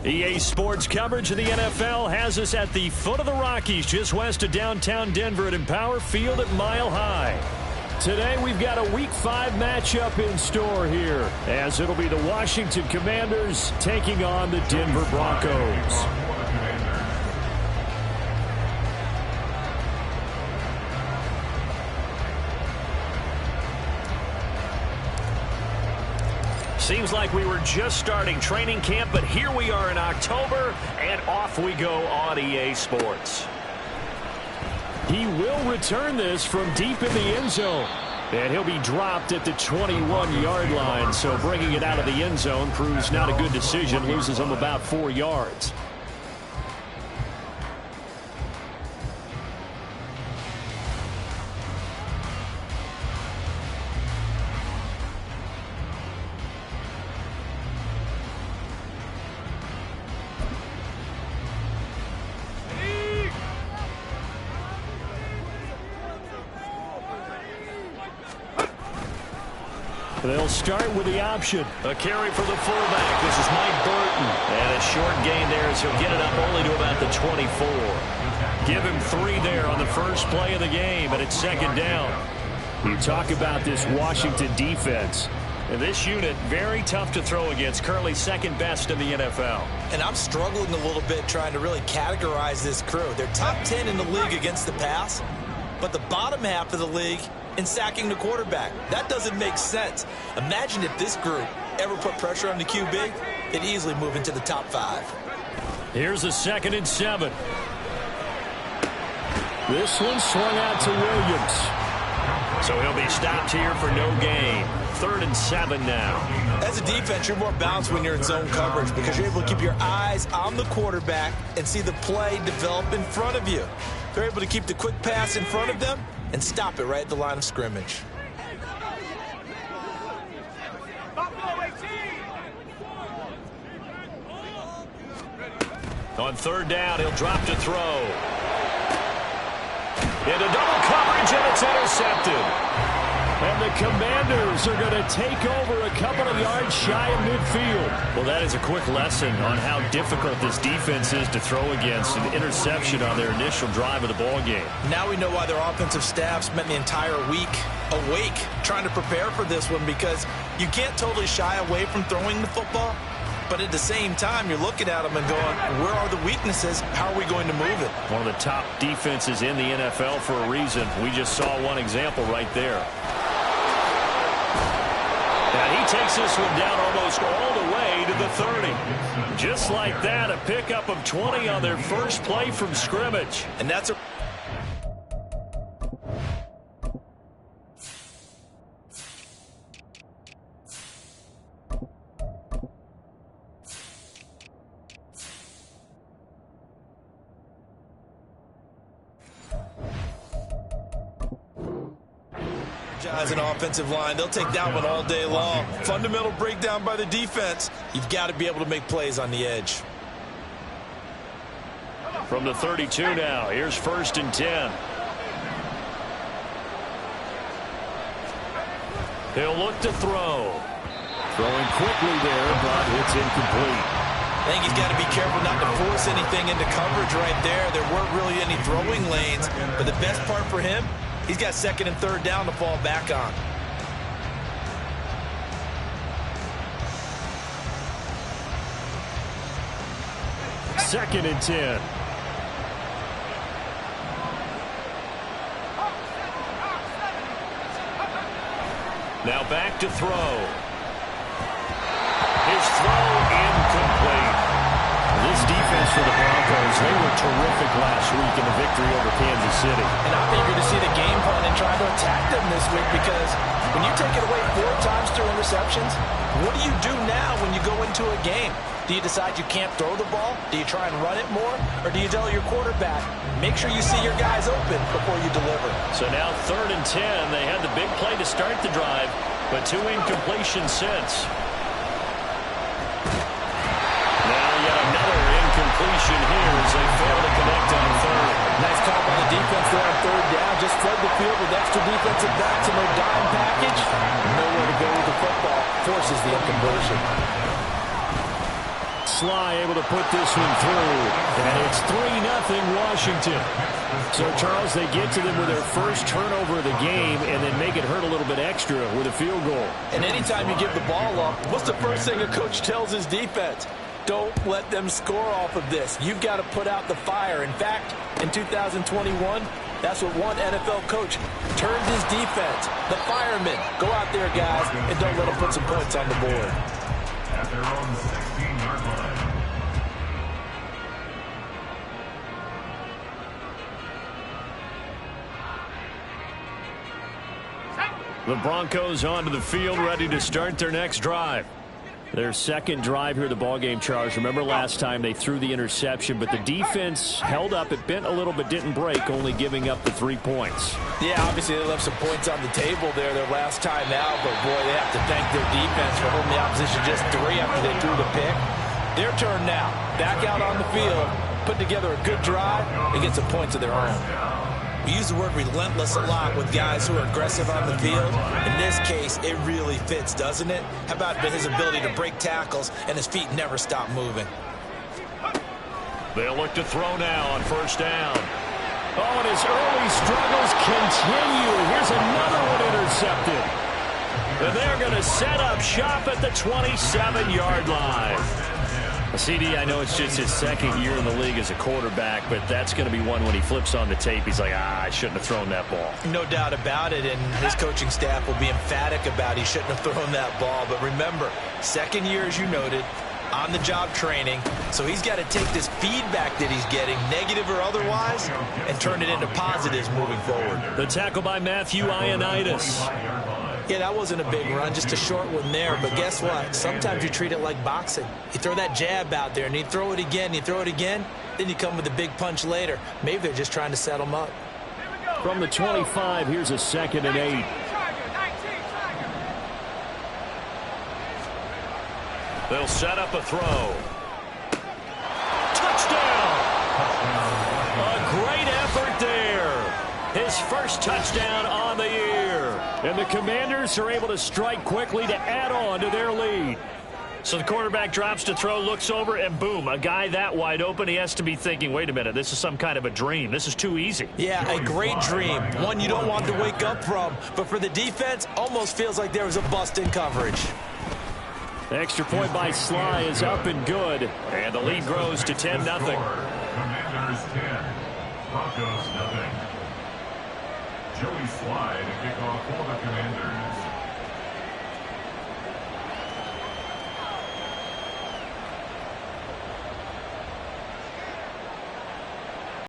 EA Sports coverage of the NFL has us at the foot of the Rockies, just west of downtown Denver at Empower Field at Mile High. Today we've got a Week 5 matchup in store here, as it'll be the Washington Commanders taking on the Denver Broncos. Seems like we were just starting training camp, but here we are in October, and off we go on EA Sports. He will return this from deep in the end zone, and he'll be dropped at the 21-yard line, so bringing it out of the end zone proves not a good decision, loses him about 4 yards. They'll start with the option. A carry for the fullback. This is Mike Burton. And a short gain there as he'll get it up only to about the 24. Give him 3 there on the first play of the game, and it's second down. You talk about this Washington defense. And this unit, very tough to throw against, currently second best in the NFL. And I'm struggling a little bit trying to really categorize this crew. They're top 10 in the league against the pass, but the bottom half of the league in sacking the quarterback. That doesn't make sense. Imagine if this group ever put pressure on the QB, they'd easily move into the top 5. Here's a 2nd and 7. This one swung out to Williams. So he'll be stopped here for no gain. 3rd and 7 now. As a defense, you're more balanced when you're in zone coverage because you're able to keep your eyes on the quarterback and see the play develop in front of you. They're able to keep the quick pass in front of them and stop it right at the line of scrimmage. On 3rd down, he'll drop to throw. Into double coverage, and it's intercepted. And the Commanders are going to take over a couple of yards shy of midfield. Well, that is a quick lesson on how difficult this defense is to throw against. An interception on their initial drive of the ball game. Now we know why their offensive staff spent the entire week awake trying to prepare for this one, because you can't totally shy away from throwing the football. But at the same time, you're looking at them and going, where are the weaknesses? How are we going to move it? One of the top defenses in the NFL for a reason. We just saw one example right there. And he takes this one down almost all the way to the 30. Just like that, a pickup of 20 on their first play from scrimmage. And that's a... As an offensive line, they'll take that one all day long. Fundamental breakdown by the defense. You've got to be able to make plays on the edge. From the 32 now, here's 1st and 10. He'll look to throw. Throwing quickly there, but it's incomplete. I think he's got to be careful not to force anything into coverage right there. There weren't really any throwing lanes, but the best part for him, he's got 2nd and 3rd down to fall back on. Second and 10. Now back to throw. His throw incomplete. This defense for the Broncos, they were terrific last week in the victory over Kansas City. And I'm eager to see the game plan and try to attack them this week, because when you take it away 4 times through interceptions, what do you do now when you go into a game? Do you decide you can't throw the ball? Do you try and run it more? Or do you tell your quarterback, make sure you see your guys open before you deliver? So now 3rd and 10. They had the big play to start the drive, but 2 incompletions since. Now yet another incompletion here as they fail to connect on 3rd. Nice call by the defense there on 3rd down. Just flood the field with extra defensive backs and their dime package. Nowhere to go with the football. Forces the inconversion. Sly able to put this one through, and it's 3-0 Washington. So, Charles, they get to them with their first turnover of the game and then make it hurt a little bit extra with a field goal. And anytime you give the ball up, what's the first thing a coach tells his defense? Don't let them score off of this. You've got to put out the fire. In fact, in 2021, that's what one NFL coach turned his defense. The firemen. Go out there, guys, and don't let them put some points on the board. At their own 16-yard line. The Broncos onto the field, ready to start their next drive. Their second drive here, the ballgame, Charles. Remember last time they threw the interception, but the defense held up. It bent a little but didn't break, only giving up the 3 points. Yeah, obviously they left some points on the table there their last time out, but boy, they have to thank their defense for holding the opposition just 3 after they threw the pick. Their turn now. Back out on the field, put together a good drive, and get some points of their own. We use the word relentless a lot with guys who are aggressive on the field. In this case, it really fits, doesn't it? How about his ability to break tackles and his feet never stop moving? They'll look to throw now on 1st down. Oh, and his early struggles continue. Here's another one intercepted. And they're going to set up shop at the 27-yard line. CD, I know it's just his 2nd year in the league as a quarterback, but that's going to be one when he flips on the tape. He's like, I shouldn't have thrown that ball. No doubt about it, and his coaching staff will be emphatic about he shouldn't have thrown that ball. But remember, 2nd year, as you noted, on-the-job training, so he's got to take this feedback that he's getting, negative or otherwise, and turn it into positives moving forward. The tackle by Matthew Ioannidis. Yeah, that wasn't a big run, just a short one there. But guess what? Sometimes you treat it like boxing. You throw that jab out there, and you throw it again, then you come with a big punch later. Maybe they're just trying to set them up. From the 25, here's a 2nd and 8. They'll set up a throw. Touchdown! A great effort there. His first touchdown on the year. And the Commanders are able to strike quickly to add on to their lead. So the quarterback drops to throw, looks over, and boom, a guy that wide open. He has to be thinking, wait a minute, this is some kind of a dream. This is too easy. Yeah, a great dream. One you don't want to wake up from. But for the defense, almost feels like there was a bust in coverage. The extra point by Sly is up and good. And the lead grows to 10-0. Commanders 10, Broncos 0. Joey Sly to kick off for the Commanders.